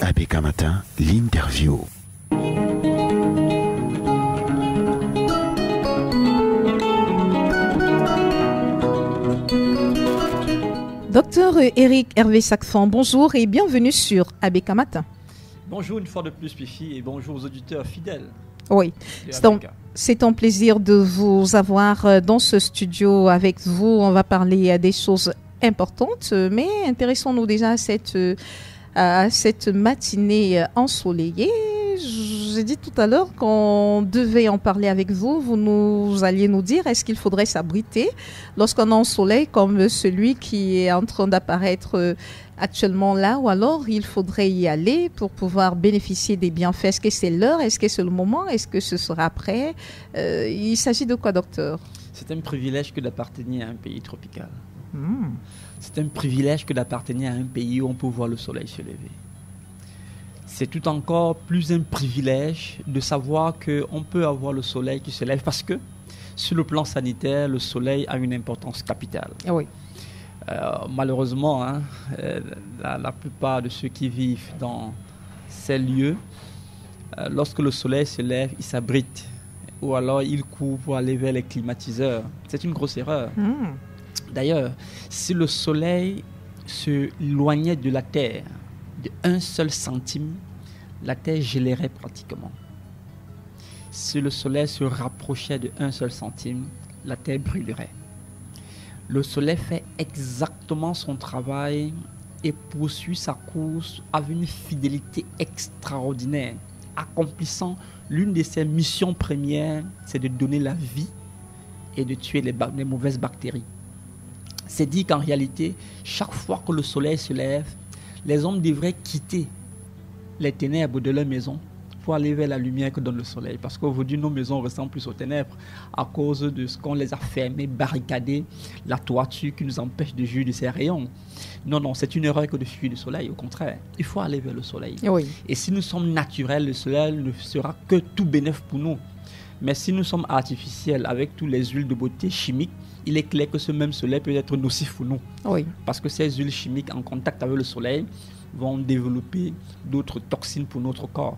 ABK Matin, l'interview. Docteur Éric Hervé Sacfan, bonjour et bienvenue sur ABK Matin. Bonjour une fois de plus, Fifi, et bonjour aux auditeurs fidèles. Oui, c'est un plaisir de vous avoir dans ce studio avec vous. On va parler des choses importantes, mais intéressons-nous déjà à cette matinée ensoleillée. J'ai dit tout à l'heure qu'on devait en parler avec vous. Vous alliez nous dire, est-ce qu'il faudrait s'abriter lorsqu'on a un soleil comme celui qui est en train d'apparaître actuellement là, ou alors il faudrait y aller pour pouvoir bénéficier des bienfaits? Est-ce que c'est l'heure? Est-ce que c'est le moment? Est-ce que ce sera après? Il s'agit de quoi, docteur? C'est un privilège que d'appartenir à un pays tropical. C'est un privilège que d'appartenir à un pays où on peut voir le soleil se lever. C'est tout encore plus un privilège de savoir qu'on peut avoir le soleil qui se lève parce que sur le plan sanitaire, le soleil a une importance capitale. Oui. Malheureusement, la plupart de ceux qui vivent dans ces lieux, lorsque le soleil se lève, ils s'abritent ou alors ils courent pour aller vers les climatiseurs. C'est une grosse erreur. D'ailleurs, si le soleil se éloignait de la Terre de 1 seul centime, la Terre gèlerait pratiquement. Si le soleil se rapprochait de 1 seul centime, la Terre brûlerait. Le soleil fait exactement son travail et poursuit sa course avec une fidélité extraordinaire, accomplissant l'une de ses missions premières, c'est de donner la vie et de tuer les mauvaises bactéries. C'est dit qu'en réalité, chaque fois que le soleil se lève, les hommes devraient quitter les ténèbres de leur maison pour aller vers la lumière que donne le soleil. Parce qu'aujourd'hui, nos maisons ressemblent plus aux ténèbres à cause de ce qu'on les a fermées, barricadées, la toiture qui nous empêche de jouir de ces rayons. Non, c'est une erreur que de fuir le soleil. Au contraire, il faut aller vers le soleil. Oui. Et si nous sommes naturels, le soleil ne sera que tout bénéf pour nous. Mais si nous sommes artificiels avec toutes les huiles de beauté chimiques, il est clair que ce même soleil peut être nocif pour nous. Oui. Parce que ces huiles chimiques en contact avec le soleil vont développer d'autres toxines pour notre corps.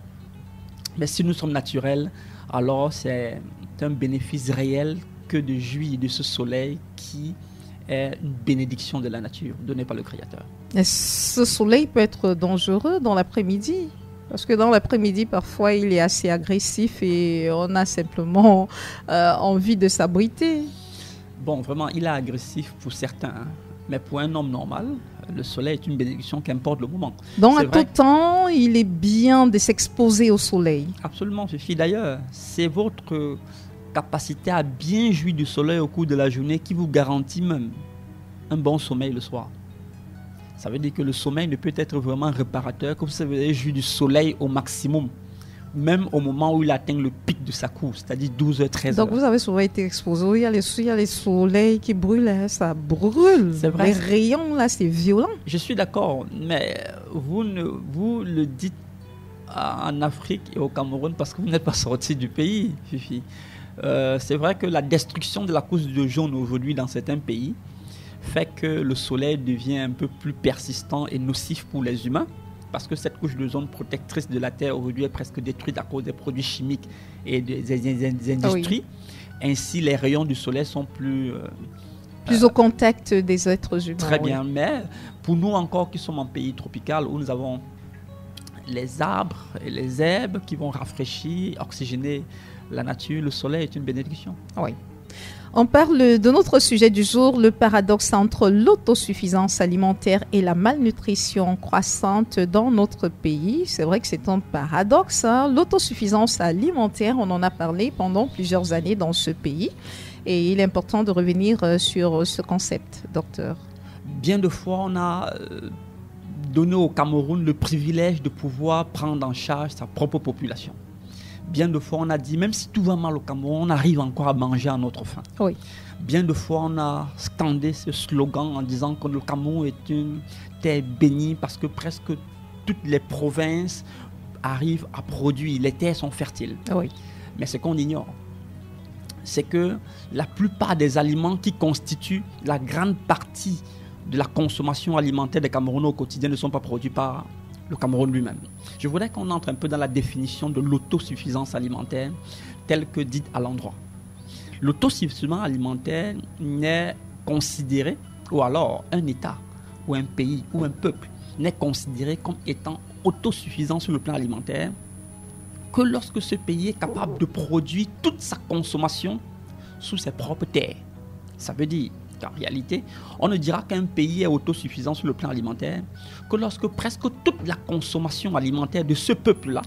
Mais si nous sommes naturels, alors c'est un bénéfice réel que de jouir de ce soleil qui est une bénédiction de la nature, donnée par le Créateur. Et ce soleil peut être dangereux dans l'après-midi? Parce que dans l'après-midi, parfois, il est assez agressif et on a simplement envie de s'abriter. Bon, vraiment, il est agressif pour certains, mais pour un homme normal, le soleil est une bénédiction, qu'importe le moment. Donc, à tout temps, il est bien de s'exposer au soleil. Absolument, Fifi. D'ailleurs, c'est votre capacité à bien jouir du soleil au cours de la journée qui vous garantit même un bon sommeil le soir. Ça veut dire que le sommeil ne peut être vraiment réparateur que vous avez jouir du soleil au maximum, même au moment où il atteint le pic de sa course, c'est-à-dire 12h, 13h. Donc vous avez souvent été exposé, il y a les soleils qui brûlent, ça brûle. C'est vrai. Les rayons, là, c'est violent. Je suis d'accord, mais vous le dites en Afrique et au Cameroun parce que vous n'êtes pas sorti du pays, Fifi. C'est vrai que la destruction de la couche de jaune aujourd'hui dans certains pays fait que le soleil devient un peu plus persistant et nocif pour les humains. Parce que cette couche de zone protectrice de la Terre aujourd'hui est presque détruite à cause des produits chimiques et des industries. Oui. Ainsi, les rayons du soleil sont plus au contact des êtres humains. Très bien, mais pour nous encore qui sommes en pays tropical où nous avons les arbres et les herbes qui vont rafraîchir, oxygéner la nature, le soleil est une bénédiction. Oui. On parle de notre sujet du jour, le paradoxe entre l'autosuffisance alimentaire et la malnutrition croissante dans notre pays. C'est vrai que c'est un paradoxe. L'autosuffisance alimentaire, on en a parlé pendant plusieurs années dans ce pays. Et il est important de revenir sur ce concept, docteur. Bien de fois, on a donné au Cameroun le privilège de pouvoir prendre en charge sa propre population. Bien de fois, on a dit, même si tout va mal au Cameroun, on arrive encore à manger à notre faim. Oui. Bien de fois, on a scandé ce slogan en disant que le Cameroun est une terre bénie parce que presque toutes les provinces arrivent à produire. Les terres sont fertiles. Oui. Mais ce qu'on ignore, c'est que la plupart des aliments qui constituent la grande partie de la consommation alimentaire des Camerounais au quotidien ne sont pas produits par le Cameroun lui-même. Je voudrais qu'on entre un peu dans la définition de l'autosuffisance alimentaire telle que dite à l'endroit. L'autosuffisance alimentaire n'est considéré, ou alors un État, ou un pays, ou un peuple, n'est considéré comme étant autosuffisant sur le plan alimentaire que lorsque ce pays est capable de produire toute sa consommation sous ses propres terres. Ça veut dire qu'en réalité, on ne dira qu'un pays est autosuffisant sur le plan alimentaire que lorsque presque toute la consommation alimentaire de ce peuple-là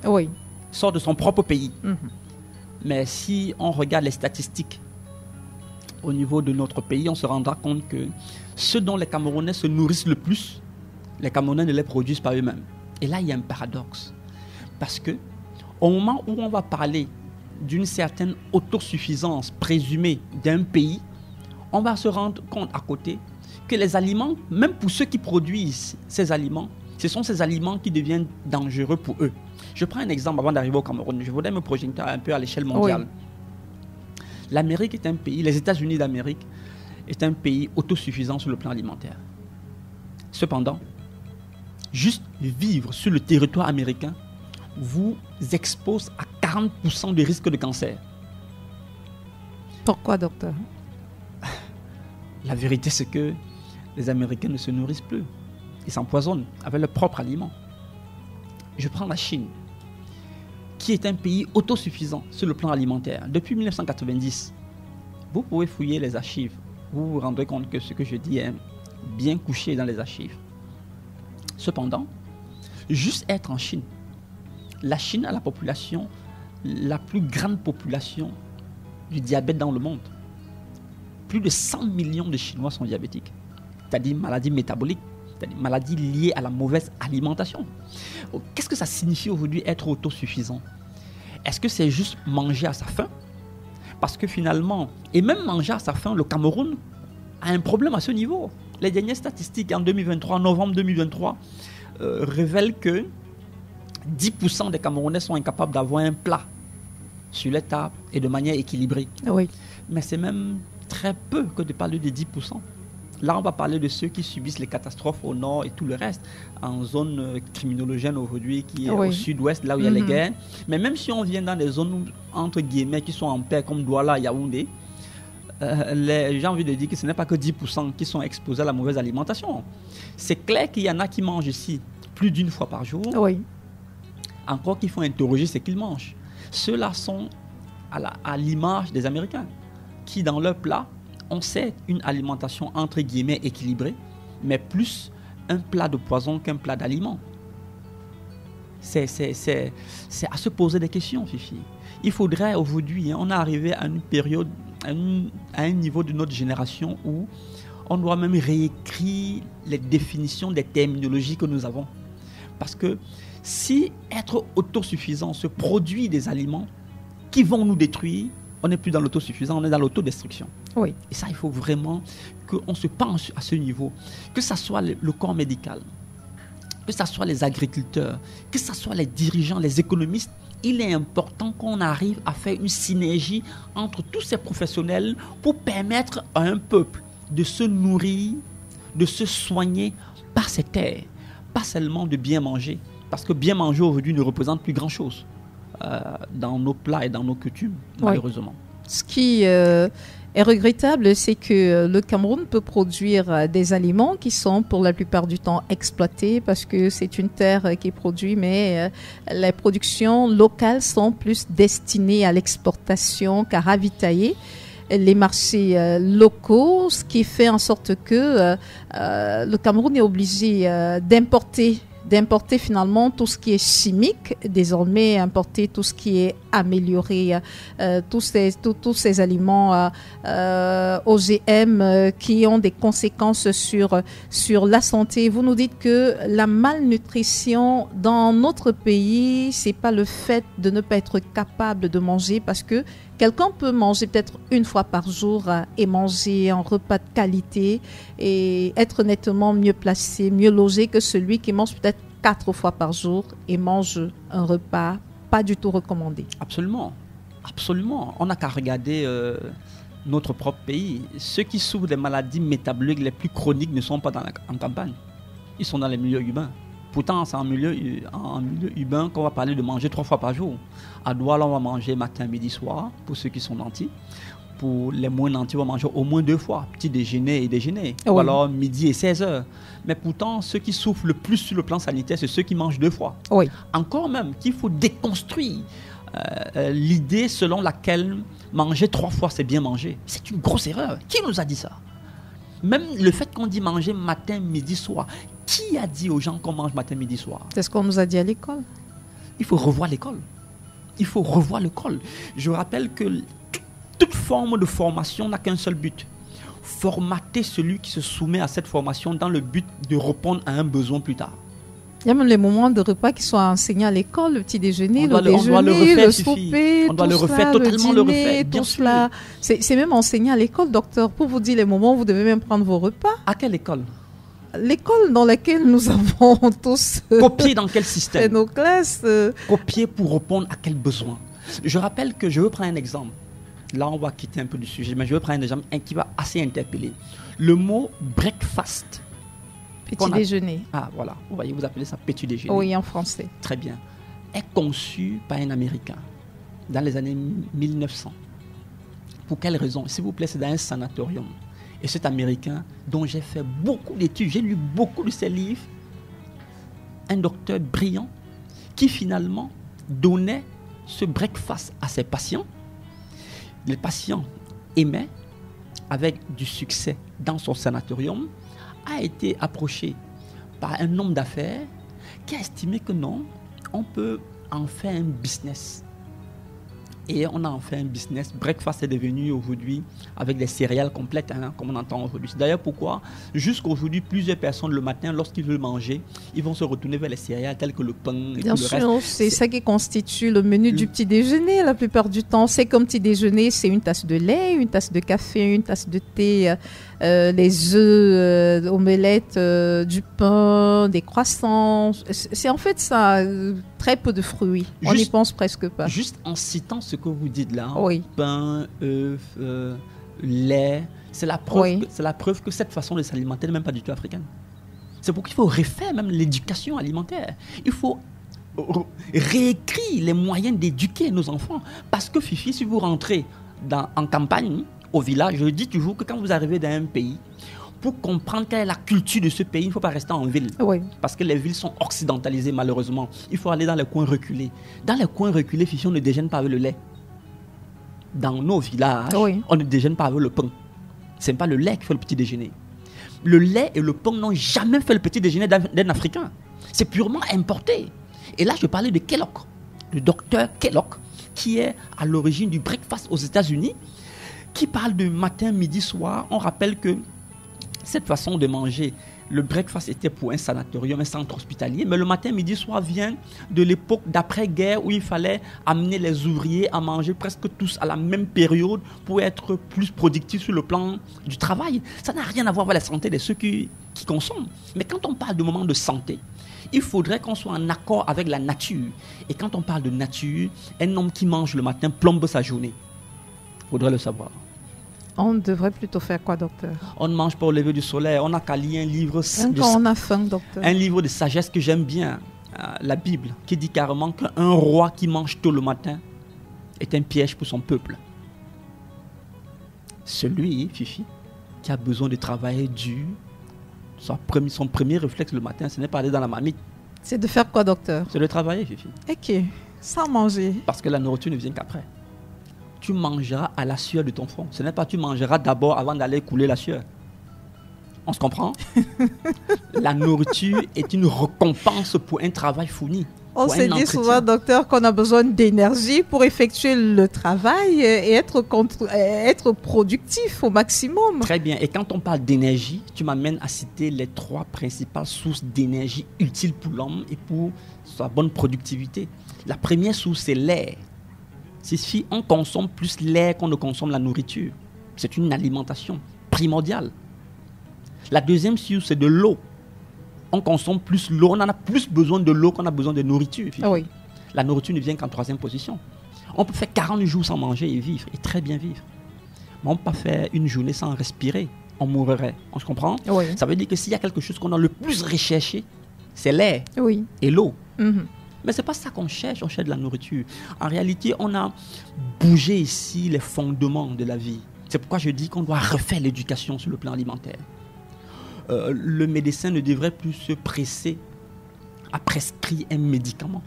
sort de son propre pays. Mais si on regarde les statistiques au niveau de notre pays, on se rendra compte que ce dont les Camerounais se nourrissent le plus, les Camerounais ne les produisent pas eux-mêmes. Et là, il y a un paradoxe. Parce que au moment où on va parler d'une certaine autosuffisance présumée d'un pays, on va se rendre compte à côté que les aliments, même pour ceux qui produisent ces aliments, ce sont ces aliments qui deviennent dangereux pour eux. Je prends un exemple avant d'arriver au Cameroun. Je voudrais me projeter un peu à l'échelle mondiale. Oui. L'Amérique est un pays, les États-Unis d'Amérique est un pays autosuffisant sur le plan alimentaire. Cependant, juste vivre sur le territoire américain vous expose à 40% de risque de cancer. Pourquoi, docteur? La vérité, c'est que les Américains ne se nourrissent plus. Ils s'empoisonnent avec leurs propres aliments. Je prends la Chine, qui est un pays autosuffisant sur le plan alimentaire. Depuis 1990, vous pouvez fouiller les archives. Vous vous rendrez compte que ce que je dis est bien couché dans les archives. Cependant, juste être en Chine, la Chine a la population, la plus grande population du diabète dans le monde. Plus de 100 millions de Chinois sont diabétiques, c'est-à-dire maladies métaboliques, c'est-à-dire maladies liées à la mauvaise alimentation. Qu'est-ce que ça signifie aujourd'hui être autosuffisant? Est-ce que c'est juste manger à sa faim? Parce que finalement, et même manger à sa faim, le Cameroun a un problème à ce niveau. Les dernières statistiques en 2023, novembre 2023, révèlent que 10% des Camerounais sont incapables d'avoir un plat sur les tables et de manière équilibrée. Oui. Mais c'est même très peu que de parler de 10%. Là, on va parler de ceux qui subissent les catastrophes au nord et tout le reste, en zone criminogène aujourd'hui, qui est au sud-ouest, là où il y a les guerres. Mais même si on vient dans des zones, entre guillemets, qui sont en paix, comme Douala, Yaoundé, j'ai envie de dire que ce n'est pas que 10% qui sont exposés à la mauvaise alimentation. C'est clair qu'il y en a qui mangent ici plus d'une fois par jour. Oui. Encore qu'il faut interroger ce qu'ils mangent. Ceux-là sont à l'image des Américains, qui dans leur plat, on sait une alimentation entre guillemets équilibrée, mais plus un plat de poison qu'un plat d'aliments. C'est à se poser des questions, Fifi. Il faudrait aujourd'hui, on est arrivé à une période, à un niveau de notre génération où on doit même réécrire les définitions des terminologies que nous avons. Parce que si être autosuffisant, se produit des aliments qui vont nous détruire, on n'est plus dans l'autosuffisance, on est dans l'autodestruction. Oui. Et ça, il faut vraiment qu'on se penche à ce niveau. Que ce soit le corps médical, que ce soit les agriculteurs, que ce soit les dirigeants, les économistes, il est important qu'on arrive à faire une synergie entre tous ces professionnels pour permettre à un peuple de se nourrir, de se soigner par ses terres, pas seulement de bien manger. Parce que bien manger aujourd'hui ne représente plus grand-chose dans nos plats et dans nos coutumes, malheureusement. Ce qui est regrettable, c'est que le Cameroun peut produire des aliments qui sont pour la plupart du temps exploités parce que c'est une terre qui produit, mais les productions locales sont plus destinées à l'exportation qu'à ravitailler les marchés locaux, ce qui fait en sorte que le Cameroun est obligé d'importer finalement tout ce qui est chimique, désormais importer tout ce qui est amélioré, tous ces aliments OGM qui ont des conséquences sur la santé. Vous nous dites que la malnutrition dans notre pays, c'est pas le fait de ne pas être capable de manger, parce que quelqu'un peut manger peut-être une fois par jour et manger un repas de qualité et être nettement mieux placé, mieux logé que celui qui mange peut-être 4 fois par jour et mange un repas pas du tout recommandé. Absolument, absolument. On n'a qu'à regarder notre propre pays, ceux qui souffrent des maladies métaboliques les plus chroniques ne sont pas en campagne. Ils sont dans les milieux urbains. Pourtant, c'est en milieu urbain qu'on va parler de manger 3 fois par jour. À Douala, on va manger matin, midi, soir, pour ceux qui sont nantis. Pour les moins nantis, on va manger au moins 2 fois, petit déjeuner et déjeuner. Oui. Ou alors midi et 16h. Mais pourtant, ceux qui souffrent le plus sur le plan sanitaire, c'est ceux qui mangent 2 fois. Oui. Encore même qu'il faut déconstruire l'idée selon laquelle manger 3 fois, c'est bien manger. C'est une grosse erreur. Qui nous a dit ça? Même le fait qu'on dit manger matin, midi, soir. Qui a dit aux gens qu'on mange matin, midi, soir? C'est ce qu'on nous a dit à l'école. Il faut revoir l'école. Il faut revoir l'école. Je rappelle que toute forme de formation n'a qu'un seul but. Formater celui qui se soumet à cette formation dans le but de répondre à un besoin plus tard. Il y a même les moments de repas qui sont enseignés à l'école, le petit déjeuner, On le doit le déjeuner, refaire, le Fifi. souper, On doit tout le refaire, cela, totalement le le dîner, refaire, bien tout sûr. cela. C'est même enseigné à l'école, docteur, pour vous dire les moments où vous devez même prendre vos repas. À quelle école? L'école dans laquelle nous avons tous Copier dans quel fait système? nos classes. Copier pour répondre à quel besoin? Je rappelle que je veux prendre un exemple. Là, on va quitter un peu du sujet, mais je veux prendre un exemple qui va assez interpeller. Le mot breakfast. Petit déjeuner. Ah, voilà. Vous voyez, vous appelez ça petit déjeuner. Oui, en français. Très bien. Est conçu par un Américain dans les années 1900. Pour quelle raison? S'il vous plaît, c'est dans un sanatorium. Et cet Américain, dont j'ai fait beaucoup d'études, j'ai lu beaucoup de ses livres, un docteur brillant, qui finalement donnait ce breakfast à ses patients. Les patients aimaient, avec du succès dans son sanatorium, a été approché par un homme d'affaires qui a estimé que non, on peut en faire un business. Et on a en fait un business. Breakfast est devenu aujourd'hui avec des céréales complètes, hein, comme on entend aujourd'hui. C'est d'ailleurs pourquoi, jusqu'aujourd'hui, plusieurs personnes le matin, lorsqu'ils veulent manger, ils vont se retourner vers les céréales telles que le pain et Bien tout le sûr, reste. c'est ça qui constitue le menu du petit déjeuner la plupart du temps. C'est comme petit déjeuner, c'est une tasse de lait, une tasse de café, une tasse de thé, les œufs, omelettes, du pain, des croissants. C'est en fait ça, très peu de fruits. On n'y pense presque pas. Juste en citant ce que vous dites là, Oui. pain, œufs, lait, c'est la preuve, Oui. c'est la preuve que cette façon de s'alimenter n'est même pas du tout africaine. C'est pourquoi il faut refaire même l'éducation alimentaire. Il faut réécrire les moyens d'éduquer nos enfants. Parce que Fifi, si vous rentrez en campagne, au village, je dis toujours que quand vous arrivez dans un pays, pour comprendre quelle est la culture de ce pays, il ne faut pas rester en ville. Oui. Parce que les villes sont occidentalisées malheureusement. Il faut aller dans les coins reculés. Dans les coins reculés, Fifi, on ne déjeune pas avec le lait. Dans nos villages, Oui. on ne déjeune pas avec le pain. Ce n'est pas le lait qui fait le petit déjeuner. Le lait et le pain n'ont jamais fait le petit déjeuner d'un Africain. C'est purement importé. Et là, je parlais de Kellogg, le docteur Kellogg, qui est à l'origine du breakfast aux États-Unis, qui parle de matin, midi, soir. On rappelle que cette façon de manger, le breakfast était pour un sanatorium, un centre hospitalier, mais le matin, midi, soir vient de l'époque d'après-guerre où il fallait amener les ouvriers à manger presque tous à la même période pour être plus productifs sur le plan du travail. Ça n'a rien à voir avec la santé de ceux qui consomment. Mais quand on parle de moment de santé, il faudrait qu'on soit en accord avec la nature. Et quand on parle de nature, un homme qui mange le matin plombe sa journée. Il faudrait le savoir. On devrait plutôt faire quoi, docteur? On ne mange pas au lever du soleil. On n'a qu'à lire un livre Quand on a faim, docteur. un livre de sagesse que j'aime bien, la Bible, qui dit carrément qu'un roi qui mange tôt le matin est un piège pour son peuple. Celui, Fifi, qui a besoin de travailler dur, son premier réflexe le matin, ce n'est pas aller dans la marmite, C'est de faire quoi, docteur? c'est de travailler, Fifi. Ok, sans manger. Parce que la nourriture ne vient qu'après. Tu mangeras à la sueur de ton front. Ce n'est pas tu mangeras d'abord avant d'aller couler la sueur. On se comprend? La nourriture est une récompense pour un travail fourni. On pour se un dit entretien. souvent, docteur, qu'on a besoin d'énergie pour effectuer le travail et être productif au maximum. Très bien. Et quand on parle d'énergie, tu m'amènes à citer les 3 principales sources d'énergie utiles pour l'homme et pour sa bonne productivité. La première source, c'est l'air. Si on consomme plus l'air qu'on ne consomme la nourriture, c'est une alimentation primordiale. La deuxième source, c'est de l'eau. On consomme plus l'eau, on en a plus besoin de l'eau qu'on a besoin de nourriture. Oui. La nourriture ne vient qu'en 3e position. On peut faire 40 jours sans manger et vivre, et très bien vivre. mais on ne peut pas faire une journée sans respirer. On mourrait. On se comprend? Oui. Ça veut dire que s'il y a quelque chose qu'on a le plus recherché, c'est l'air Oui. et l'eau. Mhm. Mais ce n'est pas ça qu'on cherche, on cherche de la nourriture. En réalité, on a bougé ici les fondements de la vie. C'est pourquoi je dis qu'on doit refaire l'éducation sur le plan alimentaire. Le médecin ne devrait plus se presser à prescrire un médicament.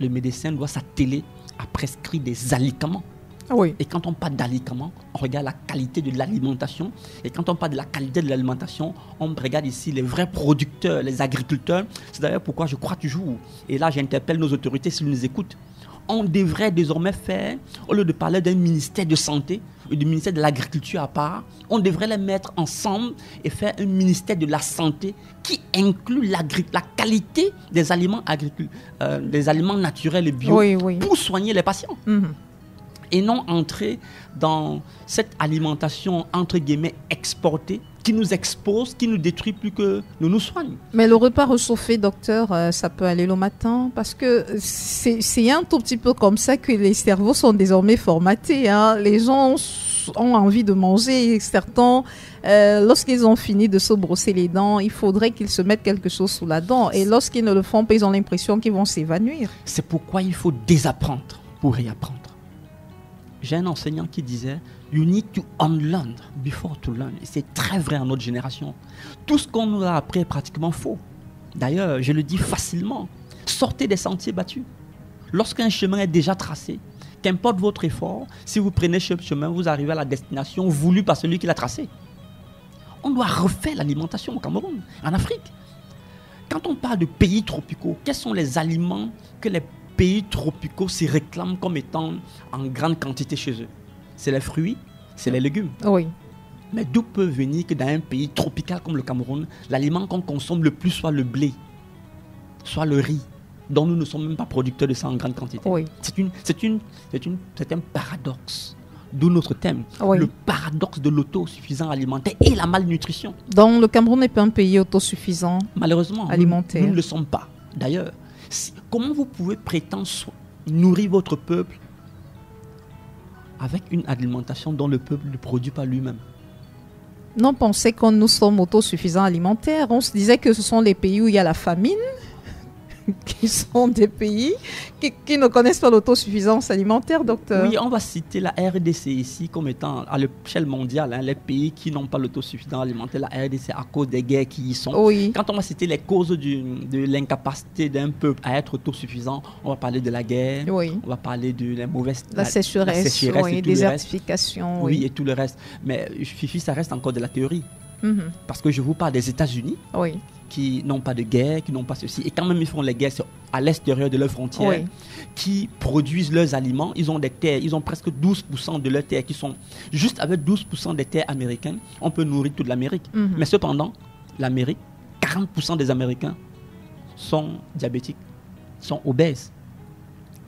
Le médecin doit s'atteler à prescrire des alicaments. Oui. Et quand on parle d'alicaments, on regarde la qualité de l'alimentation. Et quand on parle de la qualité de l'alimentation, on regarde ici les vrais producteurs, les agriculteurs. C'est d'ailleurs pourquoi je crois toujours, et là j'interpelle nos autorités s'ils nous écoutent, on devrait désormais faire, au lieu de parler d'un ministère de santé ou du ministère de l'agriculture à part, on devrait les mettre ensemble et faire un ministère de la santé qui inclut la qualité des aliments des aliments naturels et bio Oui, oui. pour soigner les patients. Mhm. Et non entrer dans cette alimentation, entre guillemets, exportée, qui nous expose, qui nous détruit plus que nous soigne. Mais le repas réchauffé, docteur, ça peut aller le matin parce que c'est un tout petit peu comme ça que les cerveaux sont désormais formatés. Hein. Les gens ont envie de manger. Certains, lorsqu'ils ont fini de se brosser les dents, il faudrait qu'ils se mettent quelque chose sous la dent. Et lorsqu'ils ne le font pas, ils ont l'impression qu'ils vont s'évanouir. C'est pourquoi il faut désapprendre pour réapprendre. J'ai un enseignant qui disait « You need to unlearn before to learn ». Et c'est très vrai en notre génération. Tout ce qu'on nous a appris est pratiquement faux. D'ailleurs, je le dis facilement. Sortez des sentiers battus. Lorsqu'un chemin est déjà tracé, qu'importe votre effort, si vous prenez ce chemin, vous arrivez à la destination voulue par celui qui l'a tracé. On doit refaire l'alimentation au Cameroun, en Afrique. Quand on parle de pays tropicaux, quels sont les aliments que les pays tropicaux se réclament comme étant en grande quantité chez eux? C'est les fruits, c'est les légumes. Oui. Mais d'où peut venir que dans un pays tropical comme le Cameroun, l'aliment qu'on consomme le plus soit le blé, soit le riz, dont nous ne sommes même pas producteurs de ça en grande quantité? Oui. C'est un paradoxe. D'où notre thème, Oui. le paradoxe de l'autosuffisance alimentaire et la malnutrition. Donc le Cameroun n'est pas un pays autosuffisant. Malheureusement, Alimentaire. nous ne le sommes pas. D'ailleurs, comment vous pouvez prétendre nourrir votre peuple avec une alimentation dont le peuple ne produit pas lui-même? Non, pensez que nous sommes autosuffisants alimentaires. On se disait que ce sont les pays où il y a la famine qui sont des pays qui ne connaissent pas l'autosuffisance alimentaire, docteur. Oui, on va citer la RDC ici comme étant à l'échelle mondiale, hein, les pays qui n'ont pas l'autosuffisance alimentaire, la RDC à cause des guerres qui y sont. Oui. Quand on va citer les causes de l'incapacité d'un peuple à être autosuffisant, on va parler de la guerre, Oui. on va parler de la mauvaise... La sécheresse, oui, et tout le reste. désertification. Oui, et tout le reste. Mais Fifi, ça reste encore de la théorie. Mhm. Parce que je vous parle des États-Unis, Oui. qui n'ont pas de guerre, qui n'ont pas ceci. Et quand même, ils font les guerres à l'extérieur de leurs frontières, Oui. qui produisent leurs aliments. Ils ont des terres, ils ont presque 12% de leurs terres qui sont... Juste avec 12% des terres américaines, on peut nourrir toute l'Amérique. Mhm. Mais cependant, l'Amérique, 40% des Américains sont diabétiques, sont obèses.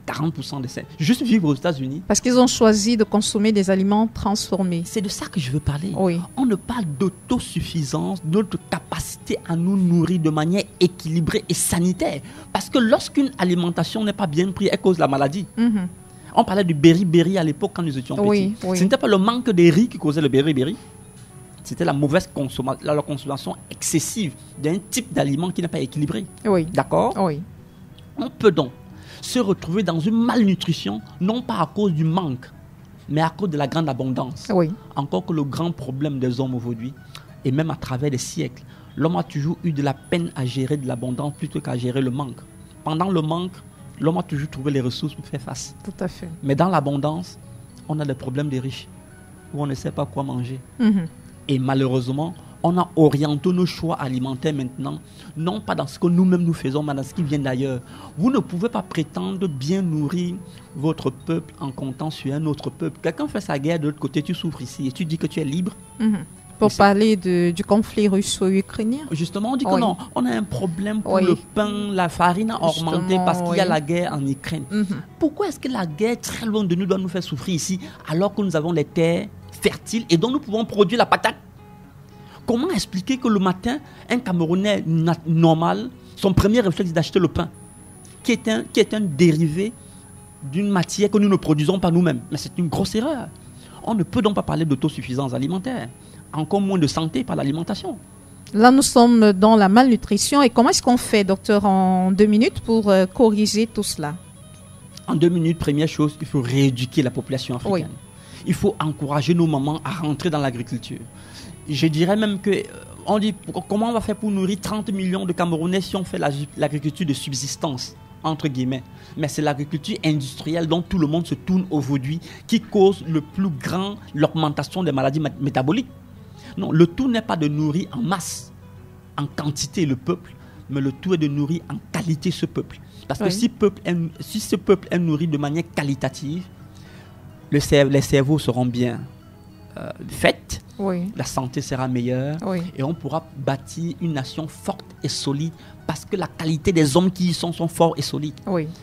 40% de ces... Juste vivre aux États-Unis. Parce qu'ils ont choisi de consommer des aliments transformés. C'est de ça que je veux parler. Oui. On ne parle d'autosuffisance, de notre capacité à nous nourrir de manière équilibrée et sanitaire. Parce que lorsqu'une alimentation n'est pas bien prise, elle cause la maladie. Mhm. On parlait du beriberi à l'époque quand nous étions Oui, petits. oui. Ce n'était pas le manque de riz qui causait le beriberi. C'était la mauvaise la consommation excessive d'un type d'aliment qui n'est pas équilibré. Oui. D'accord? Oui. On peut donc se retrouver dans une malnutrition, non pas à cause du manque, mais à cause de la grande abondance. Oui. Encore que le grand problème des hommes aujourd'hui, et même à travers les siècles, l'homme a toujours eu de la peine à gérer de l'abondance plutôt qu'à gérer le manque. Pendant le manque, l'homme a toujours trouvé les ressources pour faire face. Tout à fait. Mais dans l'abondance, on a des problèmes des riches, où on ne sait pas quoi manger. Mhm. Et malheureusement, on a orienté nos choix alimentaires maintenant, non pas dans ce que nous-mêmes nous faisons, mais dans ce qui vient d'ailleurs. Vous ne pouvez pas prétendre bien nourrir votre peuple en comptant sur un autre peuple. Quelqu'un fait sa guerre de l'autre côté, tu souffres ici et tu dis que tu es libre. Mhm. Pour parler du conflit russo-ukrainien. Justement, on dit que Oui. non, on a un problème pour Oui. le pain, la farine a augmenté Justement, parce qu'il y a oui. la guerre en Ukraine. Mhm. Pourquoi est-ce que la guerre très loin de nous doit nous faire souffrir ici alors que nous avons les terres fertiles et dont nous pouvons produire la patate? Comment expliquer que le matin, un Camerounais normal, son premier réflexe est d'acheter le pain, qui est un dérivé d'une matière que nous ne produisons pas nous-mêmes? Mais c'est une grosse erreur. On ne peut donc pas parler d'autosuffisance alimentaire, encore moins de santé par l'alimentation. Là, nous sommes dans la malnutrition. Et comment est-ce qu'on fait, docteur, en 2 minutes pour corriger tout cela? En 2 minutes, première chose, il faut rééduquer la population africaine. Oui. Il faut encourager nos mamans à rentrer dans l'agriculture. Je dirais même que, on dit, comment on va faire pour nourrir 30 millions de Camerounais si on fait l'agriculture de subsistance, entre guillemets. Mais c'est l'agriculture industrielle dont tout le monde se tourne aujourd'hui qui cause l'augmentation des maladies métaboliques. Non, le tout n'est pas de nourrir en masse, en quantité le peuple, mais le tout est de nourrir en qualité ce peuple. Parce que si ce peuple est nourri de manière qualitative, les cerveaux seront bien faits, la santé sera meilleure et on pourra bâtir une nation forte et solide parce que la qualité des hommes qui y sont forts et solides.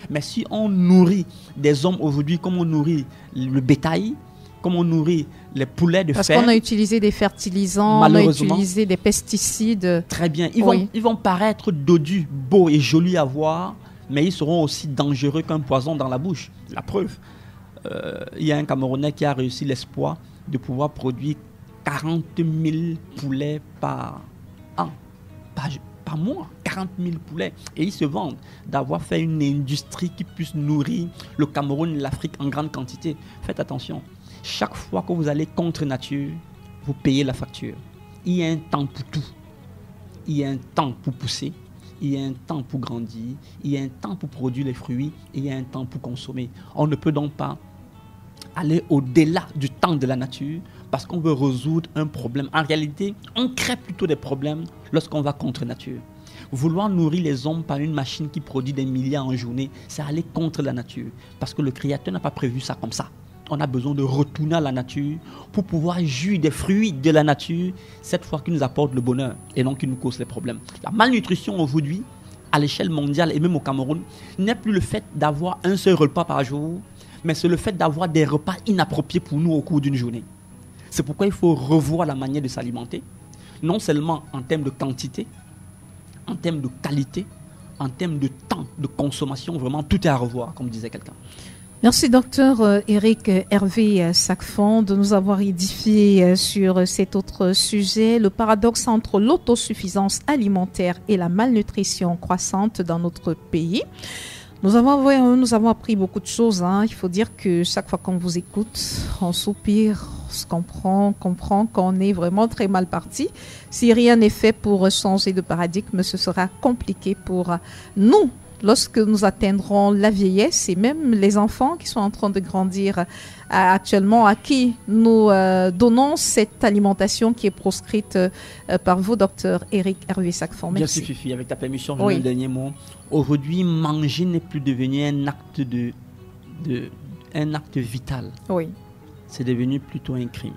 Mais si on nourrit des hommes aujourd'hui comme on nourrit le bétail, comme on nourrit les poulets de fer. Parce qu'on a utilisé des fertilisants, on a utilisé des pesticides. Très bien. Ils vont paraître dodus, beaux et jolis à voir, mais ils seront aussi dangereux qu'un poison dans la bouche. La preuve, il y a un Camerounais qui a réussi l'exploit de pouvoir produire 40 000 poulets par an, par mois. 40 000 poulets. Et ils se vendent d'avoir fait une industrie qui puisse nourrir le Cameroun et l'Afrique en grande quantité. Faites attention. Chaque fois que vous allez contre nature, vous payez la facture. Il y a un temps pour tout. Il y a un temps pour pousser. Il y a un temps pour grandir. Il y a un temps pour produire les fruits. Et il y a un temps pour consommer. On ne peut donc pas aller au-delà du temps de la nature parce qu'on veut résoudre un problème. En réalité, on crée plutôt des problèmes lorsqu'on va contre nature. Vouloir nourrir les hommes par une machine qui produit des milliards en journée, c'est aller contre la nature. Parce que le Créateur n'a pas prévu ça comme ça. On a besoin de retourner à la nature pour pouvoir jouir des fruits de la nature, cette fois qui nous apporte le bonheur et non qui nous cause les problèmes. La malnutrition aujourd'hui, à l'échelle mondiale et même au Cameroun, n'est plus le fait d'avoir un seul repas par jour, mais c'est le fait d'avoir des repas inappropriés pour nous au cours d'une journée. C'est pourquoi il faut revoir la manière de s'alimenter, non seulement en termes de quantité, en termes de qualité, en termes de temps de consommation, vraiment tout est à revoir, comme disait quelqu'un. Merci docteur Éric Hervé Sacfon de nous avoir édifié sur cet autre sujet, le paradoxe entre l'autosuffisance alimentaire et la malnutrition croissante dans notre pays. Nous avons appris beaucoup de choses. Il faut dire que chaque fois qu'on vous écoute, on soupire, on se comprend qu'on est vraiment très mal parti. Si rien n'est fait pour changer de paradigme, ce sera compliqué pour nous. Lorsque nous atteindrons la vieillesse et même les enfants qui sont en train de grandir actuellement, à qui nous donnons cette alimentation qui est proscrite par vous, docteur Éric Hervé Sacfon. Merci Fifi, avec ta permission, je un dernier mot. Aujourd'hui, manger n'est plus devenu un acte vital. Oui. C'est devenu plutôt un crime.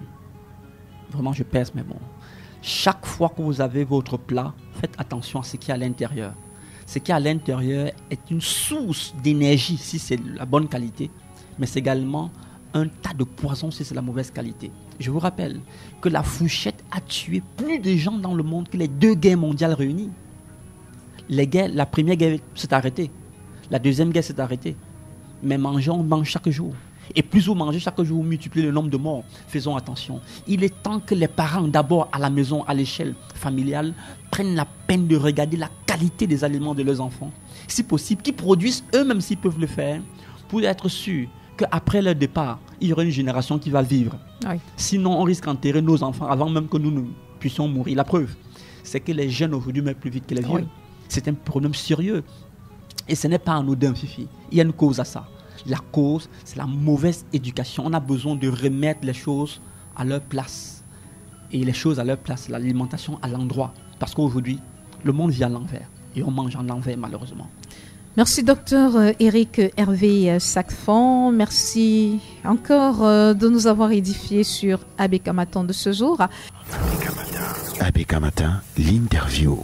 Vraiment, je pèse mes mots. Chaque fois que vous avez votre plat, faites attention à ce qu'il y a à l'intérieur. Ce qui est à l'intérieur est une source d'énergie si c'est la bonne qualité, mais c'est également un tas de poison si c'est la mauvaise qualité. Je vous rappelle que la fourchette a tué plus de gens dans le monde que les 2 guerres mondiales réunies. La première guerre s'est arrêtée, la deuxième guerre s'est arrêtée, mais on mange chaque jour. Et plus vous mangez chaque jour, vous multipliez le nombre de morts. Faisons attention. Il est temps que les parents, d'abord à la maison, à l'échelle familiale, prennent la peine de regarder la qualité des aliments de leurs enfants. Si possible, qu'ils produisent eux-mêmes s'ils peuvent le faire, pour être sûr qu'après leur départ, il y aura une génération qui va vivre. Oui. Sinon, on risque d'enterrer nos enfants avant même que nous puissions mourir. La preuve, c'est que les jeunes aujourd'hui meurent plus vite que les vieux. Oui. C'est un problème sérieux. Et ce n'est pas anodin, Fifi. Il y a une cause à ça. La cause, c'est la mauvaise éducation. On a besoin de remettre les choses à leur place. Et les choses à leur place, l'alimentation à l'endroit. Parce qu'aujourd'hui, le monde vit à l'envers. Et on mange en l'envers, malheureusement. Merci, docteur Éric Hervé Sacfon. Merci encore de nous avoir édifiés sur ABK Matin de ce jour. ABK Matin, l'interview.